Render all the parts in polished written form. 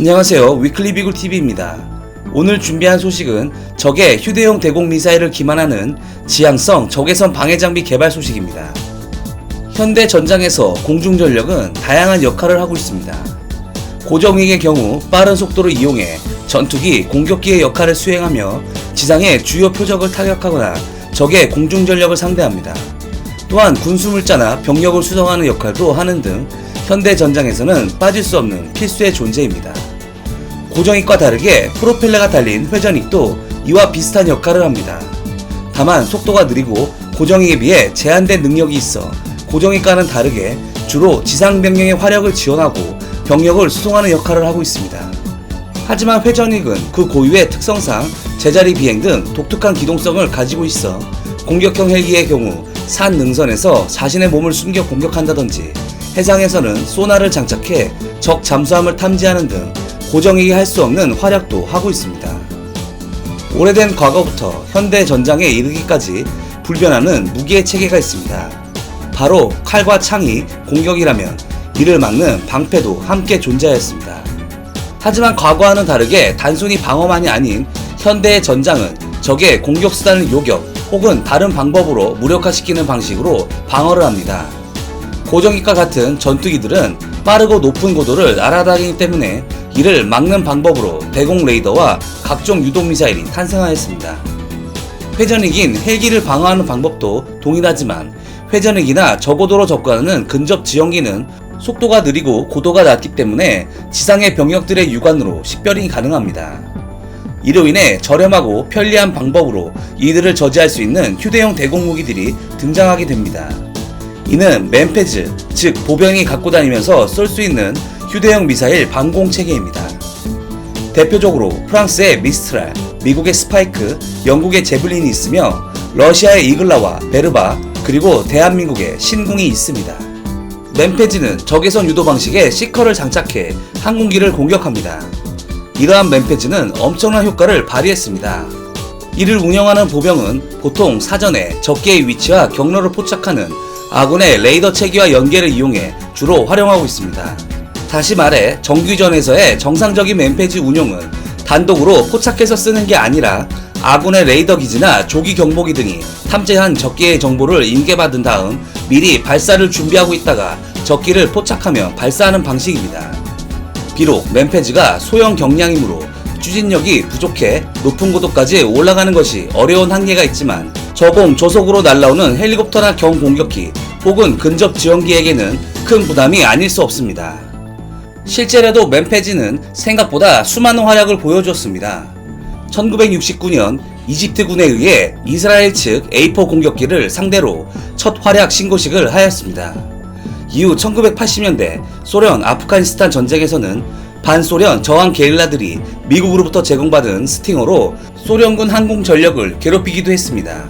안녕하세요. 위클리 비굴TV입니다. 오늘 준비한 소식은 적의 휴대용 대공 미사일을 기만하는 지향성 적외선 방해장비 개발 소식입니다. 현대 전장에서 공중전력은 다양한 역할을 하고 있습니다. 고정익의 경우 빠른 속도를 이용해 전투기, 공격기의 역할을 수행하며 지상의 주요 표적을 타격하거나 적의 공중전력을 상대합니다. 또한 군수물자나 병력을 수송하는 역할도 하는 등 현대 전장에서는 빠질 수 없는 필수의 존재입니다. 고정익과 다르게 프로펠러가 달린 회전익도 이와 비슷한 역할을 합니다. 다만 속도가 느리고 고정익에 비해 제한된 능력이 있어 고정익과는 다르게 주로 지상 병력의 화력을 지원하고 병력을 수송하는 역할을 하고 있습니다. 하지만 회전익은 그 고유의 특성상 제자리 비행 등 독특한 기동성을 가지고 있어 공격형 헬기의 경우 산 능선에서 자신의 몸을 숨겨 공격한다든지 해상에서는 소나를 장착해 적 잠수함을 탐지하는 등 고정익이 할 수 없는 활약도 하고 있습니다. 오래된 과거부터 현대 전장에 이르기까지 불변하는 무기의 체계가 있습니다. 바로 칼과 창이 공격이라면 이를 막는 방패도 함께 존재하였습니다. 하지만 과거와는 다르게 단순히 방어만이 아닌 현대의 전장은 적의 공격수단을 요격 혹은 다른 방법으로 무력화시키는 방식으로 방어를 합니다. 고정익과 같은 전투기들은 빠르고 높은 고도를 날아다니기 때문에 이를 막는 방법으로 대공 레이더와 각종 유도미사일이 탄생하였습니다. 회전익인 헬기를 방어하는 방법도 동일하지만 회전익이나 저고도로 접근하는 근접 지형기는 속도가 느리고 고도가 낮기 때문에 지상의 병력들의 육안으로 식별이 가능합니다. 이로 인해 저렴하고 편리한 방법으로 이들을 저지할 수 있는 휴대용 대공 무기들이 등장하게 됩니다. 이는 맨패즈, 즉 보병이 갖고 다니면서 쏠 수 있는 휴대용 미사일 방공 체계입니다. 대표적으로 프랑스의 미스트랄, 미국의 스파이크, 영국의 제블린이 있으며 러시아의 이글라와 베르바, 그리고 대한민국의 신궁이 있습니다. 맨패즈는 적외선 유도 방식의 시커를 장착해 항공기를 공격합니다. 이러한 맨패즈는 엄청난 효과를 발휘했습니다. 이를 운영하는 보병은 보통 사전에 적기의 위치와 경로를 포착하는 아군의 레이더 체계와 연계를 이용해 주로 활용하고 있습니다. 다시 말해 정규전에서의 정상적인 맨패즈 운용은 단독으로 포착해서 쓰는 게 아니라 아군의 레이더 기지나 조기 경보기 등이 탐지한 적기의 정보를 인계받은 다음 미리 발사를 준비하고 있다가 적기를 포착하며 발사하는 방식입니다. 비록 맨패즈가 소형 경량이므로 추진력이 부족해 높은 고도까지 올라가는 것이 어려운 한계가 있지만 저공 저속으로 날아오는 헬리콥터나 경공격기 혹은 근접 지원기에게는 큰 부담이 아닐 수 없습니다. 실제로도 맨패즈는 생각보다 수많은 활약을 보여주었습니다. 1969년 이집트군에 의해 이스라엘 측 A4 공격기를 상대로 첫 활약 신고식을 하였습니다. 이후 1980년대 소련 아프가니스탄 전쟁에서는 반소련 저항 게릴라들이 미국으로부터 제공받은 스팅어로 소련군 항공 전력을 괴롭히기도 했습니다.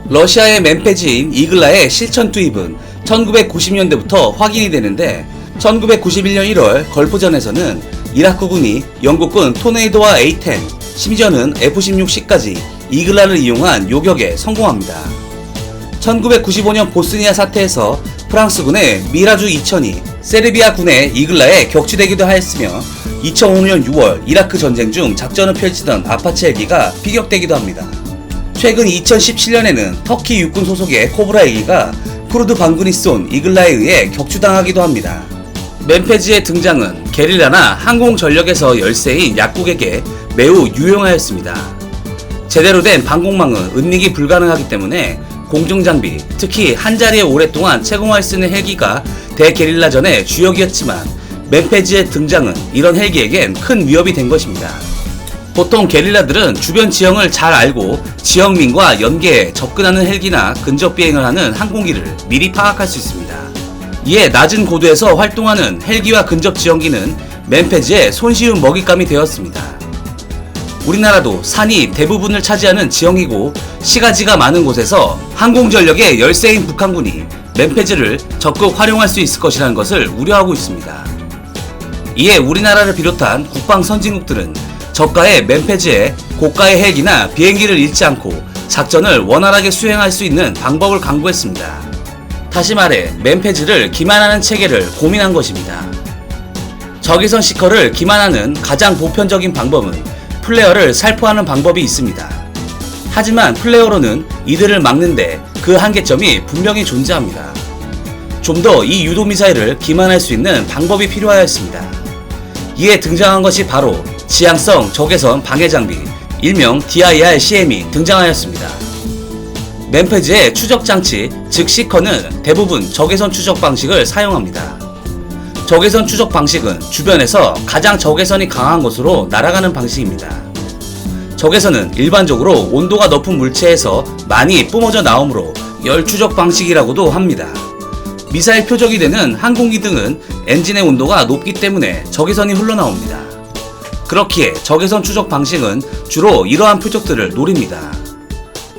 러시아의 맨패즈인 이글라의 실천 투입은 1990년대부터 확인이 되는데 1991년 1월 걸프전에서는 이라크군이 영국군 토네이도와 A-10, 심지어는 F-16C까지 이글라를 이용한 요격에 성공합니다. 1995년 보스니아 사태에서 프랑스군의 미라주 2000이 세르비아군의 이글라에 격추되기도 하였으며 2005년 6월 이라크 전쟁 중 작전을 펼치던 아파치 헬기가 피격되기도 합니다. 최근 2017년에는 터키 육군 소속의 코브라 헬기가 쿠르드 반군이 쏜 이글라에 의해 격추당하기도 합니다. 맨패즈의 등장은 게릴라나 항공 전력에서 열세인 약국에게 매우 유용하였습니다. 제대로 된 방공망은 은닉이 불가능하기 때문에 공중장비, 특히 한자리에 오랫동안 채공할 수 있는 헬기가 대게릴라전의 주역이었지만 맨패즈의 등장은 이런 헬기에겐 큰 위협이 된 것입니다. 보통 게릴라들은 주변 지형을 잘 알고 지형민과 연계해 접근하는 헬기나 근접 비행을 하는 항공기를 미리 파악할 수 있습니다. 이에 낮은 고도에서 활동하는 헬기와 근접 지형기는 맨패즈의 손쉬운 먹잇감이 되었습니다. 우리나라도 산이 대부분을 차지하는 지형이고 시가지가 많은 곳에서 항공전력의 열세인 북한군이 맨패즈를 적극 활용할 수 있을 것이라는 것을 우려하고 있습니다. 이에 우리나라를 비롯한 국방 선진국들은 저가의 맨패즈에 고가의 헬기나 비행기를 잃지 않고 작전을 원활하게 수행할 수 있는 방법을 강구했습니다. 다시 말해 맨패즈를 기만하는 체계를 고민한 것입니다. 적외선 시커를 기만하는 가장 보편적인 방법은 플레어를 살포하는 방법이 있습니다. 하지만 플레어로는 이들을 막는데 그 한계점이 분명히 존재합니다. 좀 더 이 유도미사일을 기만할 수 있는 방법이 필요하였습니다. 이에 등장한 것이 바로 지향성 적외선 방해장비, 일명 DIR-CM이 등장하였습니다. 맨페즈의 추적장치, 즉 시커는 대부분 적외선 추적 방식을 사용합니다. 적외선 추적 방식은 주변에서 가장 적외선이 강한 곳으로 날아가는 방식입니다. 적외선은 일반적으로 온도가 높은 물체에서 많이 뿜어져 나오므로 열 추적 방식이라고도 합니다. 미사일 표적이 되는 항공기 등은 엔진의 온도가 높기 때문에 적외선이 흘러나옵니다. 그렇기에 적외선 추적 방식은 주로 이러한 표적들을 노립니다.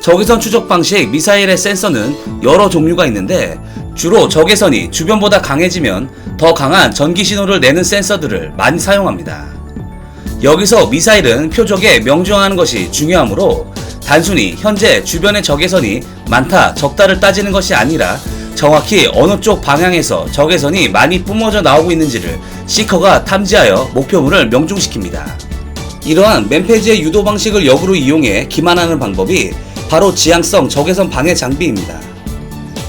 적외선 추적 방식 미사일의 센서는 여러 종류가 있는데 주로 적외선이 주변보다 강해지면 더 강한 전기 신호를 내는 센서들을 많이 사용합니다. 여기서 미사일은 표적에 명중하는 것이 중요하므로 단순히 현재 주변의 적외선이 많다 적다를 따지는 것이 아니라 정확히 어느 쪽 방향에서 적외선이 많이 뿜어져 나오고 있는지를 시커가 탐지하여 목표물을 명중시킵니다. 이러한 맨페즈의 유도 방식을 역으로 이용해 기만하는 방법이 바로 지향성 적외선 방해 장비입니다.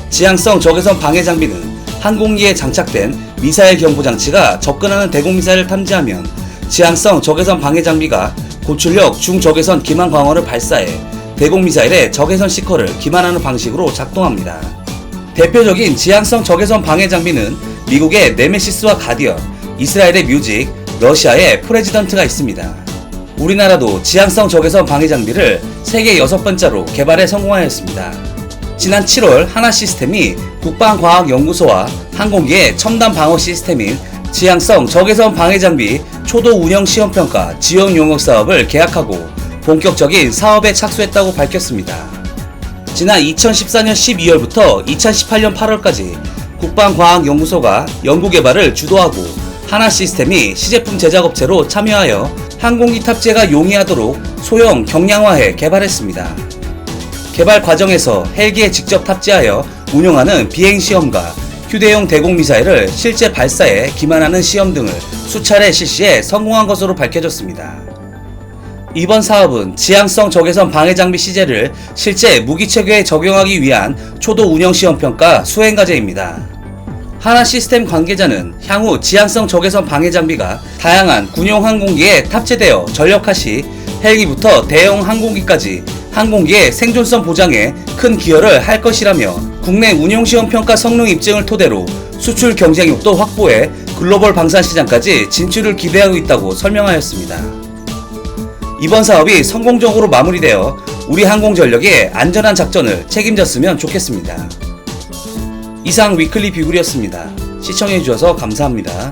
지향성 적외선 방해 장비는 항공기에 장착된 미사일 경보 장치가 접근하는 대공미사일을 탐지하면 지향성 적외선 방해 장비가 고출력 중적외선 기만 광원을 발사해 대공미사일의 적외선 시커를 기만하는 방식으로 작동합니다. 대표적인 지향성 적외선 방해 장비는 미국의 네메시스와 가디언, 이스라엘의 뮤직, 러시아의 프레지던트가 있습니다. 우리나라도 지향성 적외선 방해 장비를 세계 6번째로 개발에 성공하였습니다. 지난 7월 하나시스템이 국방과학연구소와 항공기의 첨단 방어 시스템인 지향성 적외선 방해 장비 초도 운영 시험평가 지원 용역 사업을 계약하고 본격적인 사업에 착수했다고 밝혔습니다. 지난 2014년 12월부터 2018년 8월까지 국방과학연구소가 연구개발을 주도하고 하나시스템이 시제품 제작업체로 참여하여 항공기 탑재가 용이하도록 소형 경량화해 개발했습니다. 개발 과정에서 헬기에 직접 탑재하여 운용하는 비행시험과 휴대용 대공미사일을 실제 발사해 기만하는 시험 등을 수차례 실시해 성공한 것으로 밝혀졌습니다. 이번 사업은 지향성 적외선 방해장비 시제를 실제 무기체계에 적용하기 위한 초도 운영시험평가 수행과제입니다. 하나시스템 관계자는 향후 지향성 적외선 방해장비가 다양한 군용 항공기에 탑재되어 전력화 시 헬기부터 대형 항공기까지 항공기의 생존성 보장에 큰 기여를 할 것이라며 국내 운용시험평가 성능 입증을 토대로 수출 경쟁력도 확보해 글로벌 방산시장까지 진출을 기대하고 있다고 설명하였습니다. 이번 사업이 성공적으로 마무리되어 우리 항공전력의 안전한 작전을 책임졌으면 좋겠습니다. 이상 위클리 비굴이었습니다. 시청해주셔서 감사합니다.